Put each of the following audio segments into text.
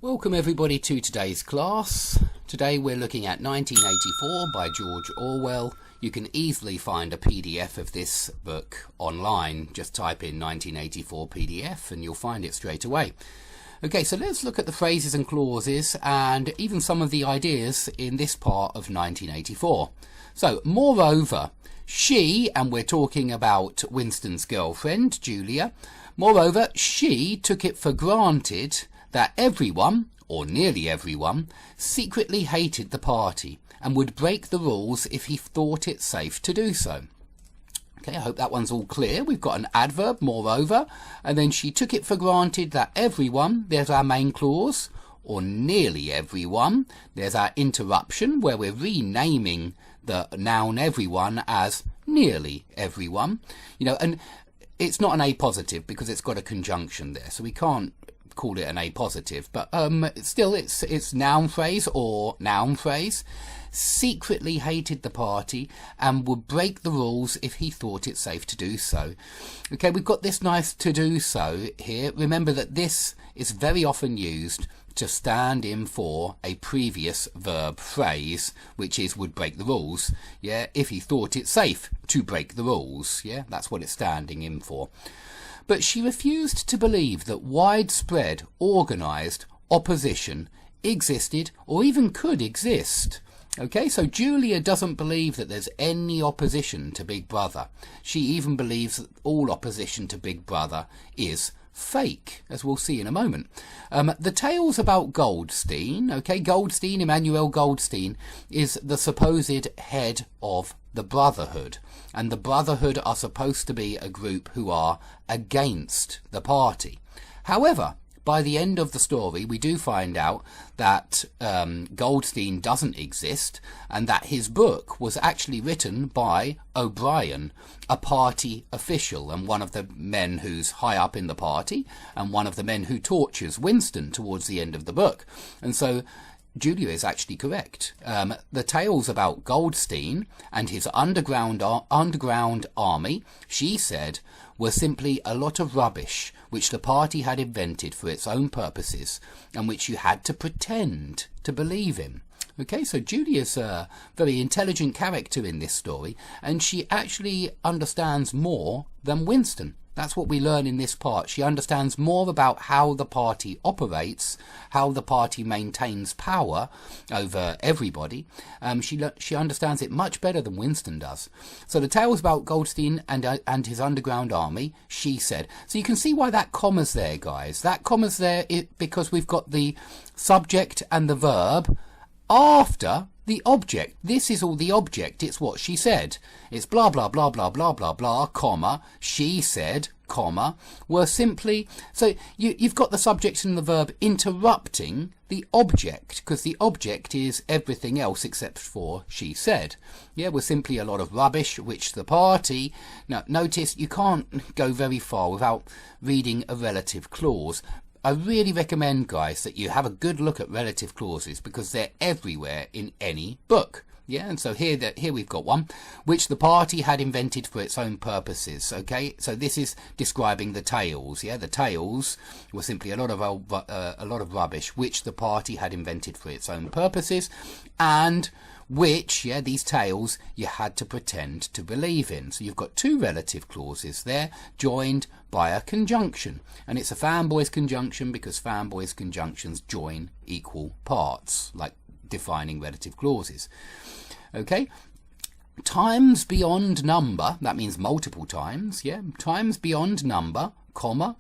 Welcome everybody to today's class. Today we're looking at 1984 by George Orwell. You can easily find a PDF of this book online. Just type in 1984 PDF and you'll find it straight away. Okay, so let's look at the phrases and clauses and even some of the ideas in this part of 1984. So, moreover, she, and we're talking about Winston's girlfriend, Julia, moreover, she took it for granted that everyone, or nearly everyone, secretly hated the party and would break the rules if he thought it safe to do so. Okay, I hope that one's all clear. We've got an adverb, moreover, and then she took it for granted that everyone, there's our main clause, or nearly everyone, there's our interruption where we're renaming the noun everyone as nearly everyone. You know, and it's not an A positive because it's got a conjunction there, so we can't call it an A positive, but still it's noun phrase or noun phrase. Secretly hated the party and would break the rules if he thought it safe to do so. Okay, we've got this nice to do so here. Remember that this is very often used to stand in for a previous verb phrase, which is would break the rules. Yeah, if he thought it safe to break the rules. Yeah, that's what it's standing in for. But she refused to believe that widespread, organised opposition existed or even could exist. Okay, so Julia doesn't believe that there's any opposition to Big Brother. She even believes that all opposition to Big Brother is fake, as we'll see in a moment. The tales about Goldstein, okay, Goldstein, Emmanuel Goldstein, is the supposed head of the Brotherhood, and the Brotherhood are supposed to be a group who are against the party. However, by the end of the story, we do find out that Goldstein doesn't exist and that his book was actually written by O'Brien, a party official and one of the men who's high up in the party and one of the men who tortures Winston towards the end of the book. And so Julia is actually correct. The tales about Goldstein and his underground army, she said, were simply a lot of rubbish which the party had invented for its own purposes and which you had to pretend to believe in. Okay, so Julia's a very intelligent character in this story, and she actually understands more than Winston. That's what we learn in this part. She understands more about how the party operates, how the party maintains power over everybody. She understands it much better than Winston does. So the tales about Goldstein and his underground army, she said. So you can see why that comma's there, guys. That comma's there because we've got the subject and the verb after the object. This is all the object. It's what she said. It's blah, blah, blah, blah, blah, blah, blah, comma, she said, comma, were simply... So you've got the subject and the verb interrupting the object, because the object is everything else except for she said. Yeah, we're simply a lot of rubbish, which the party... Now, notice you can't go very far without reading a relative clause. I really recommend, guys, that you have a good look at relative clauses because they're everywhere in any book. Yeah, and so here we've got one, which the party had invented for its own purposes. Okay, so this is describing the tales. Yeah, the tales were simply a lot of rubbish, which the party had invented for its own purposes, and which, yeah, these tales you had to pretend to believe in. So you've got two relative clauses there, joined by a conjunction. And it's a fanboys conjunction because fanboys conjunctions join equal parts, like defining relative clauses. Okay? Times beyond number, that means multiple times, yeah? Times beyond number, comma,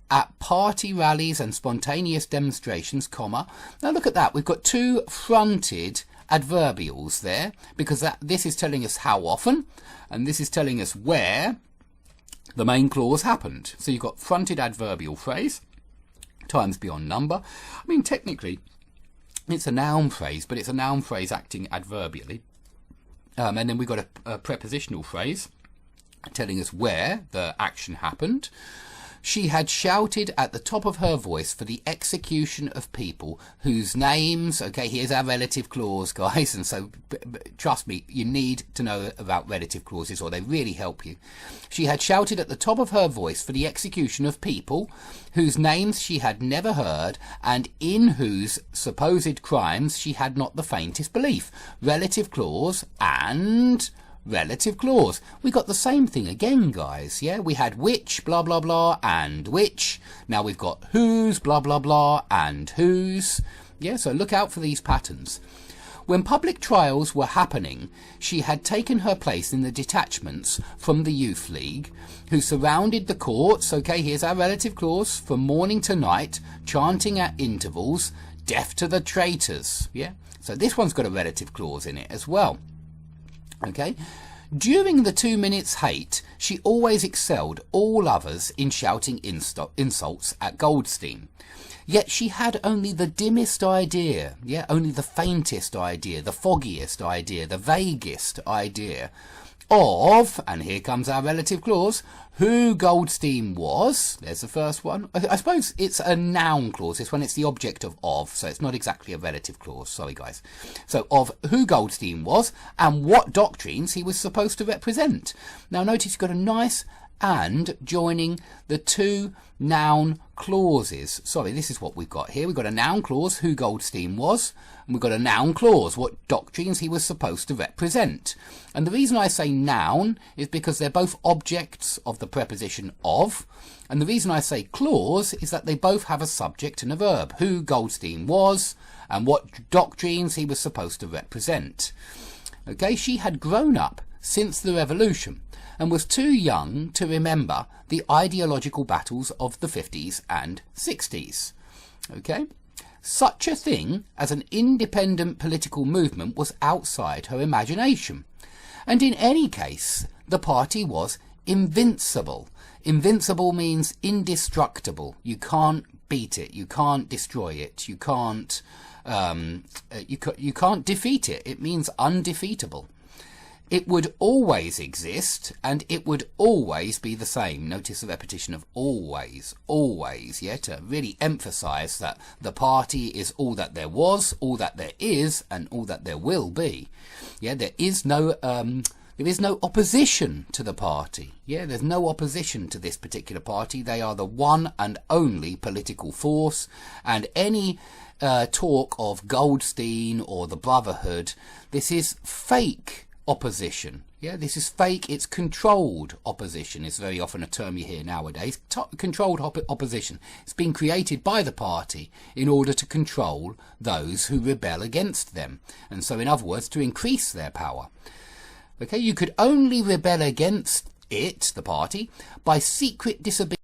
at party rallies and spontaneous demonstrations, comma. Now look at that, we've got two fronted adverbials there, because this is telling us how often, and this is telling us where the main clause happened. So you've got fronted adverbial phrase, times beyond number. I mean, technically, it's a noun phrase, but it's a noun phrase acting adverbially. And then we've got a prepositional phrase telling us where the action happened. She had shouted at the top of her voice for the execution of people whose names, okay, here's our relative clause, guys, and so trust me, you need to know about relative clauses or they really help you. She had shouted at the top of her voice for the execution of people whose names she had never heard and in whose supposed crimes she had not the faintest belief. Relative clause and relative clause. We got the same thing again, guys. Yeah, we had which, blah, blah, blah, and which. Now we've got whose, blah, blah, blah, and whose. Yeah, so look out for these patterns. When public trials were happening, she had taken her place in the detachments from the Youth League, who surrounded the courts, okay, here's our relative clause, from morning to night, chanting at intervals, death to the traitors. Yeah, so this one's got a relative clause in it as well. Okay, during the 2 minutes hate, she always excelled all others in shouting insults at Goldstein. Yet she had only the dimmest idea, yeah, only the faintest idea, the foggiest idea, the vaguest idea of, and here comes our relative clause, who Goldstein was. There's the first one. I suppose it's a noun clause. This one, it's the object of, so it's not exactly a relative clause. Sorry, guys. So, of who Goldstein was and what doctrines he was supposed to represent. Now, notice you've got a nice and joining the two noun clauses. Sorry, this is what we've got here. We've got a noun clause, who Goldstein was, and we've got a noun clause, what doctrines he was supposed to represent. And the reason I say noun is because they're both objects of the preposition of, and the reason I say clause is that they both have a subject and a verb, who Goldstein was and what doctrines he was supposed to represent. Okay, she had grown up since the Revolution and was too young to remember the ideological battles of the 50s and 60s. Okay? Such a thing as an independent political movement was outside her imagination. And in any case, the party was invincible. Invincible means indestructible. You can't beat it. You can't destroy it. You can't defeat it. It means undefeatable. It would always exist, and it would always be the same. Notice the repetition of always, always, yeah, to really emphasize that the party is all that there was, all that there is, and all that there will be. Yeah, there is no opposition to the party. Yeah, there's no opposition to this particular party. They are the one and only political force, and any talk of Goldstein or the Brotherhood, this is fake opposition. Yeah, this is fake. It's controlled opposition. It's very often a term you hear nowadays. Controlled opposition. It's been created by the party in order to control those who rebel against them. And so, in other words, to increase their power. Okay, you could only rebel against it, the party, by secret disobedience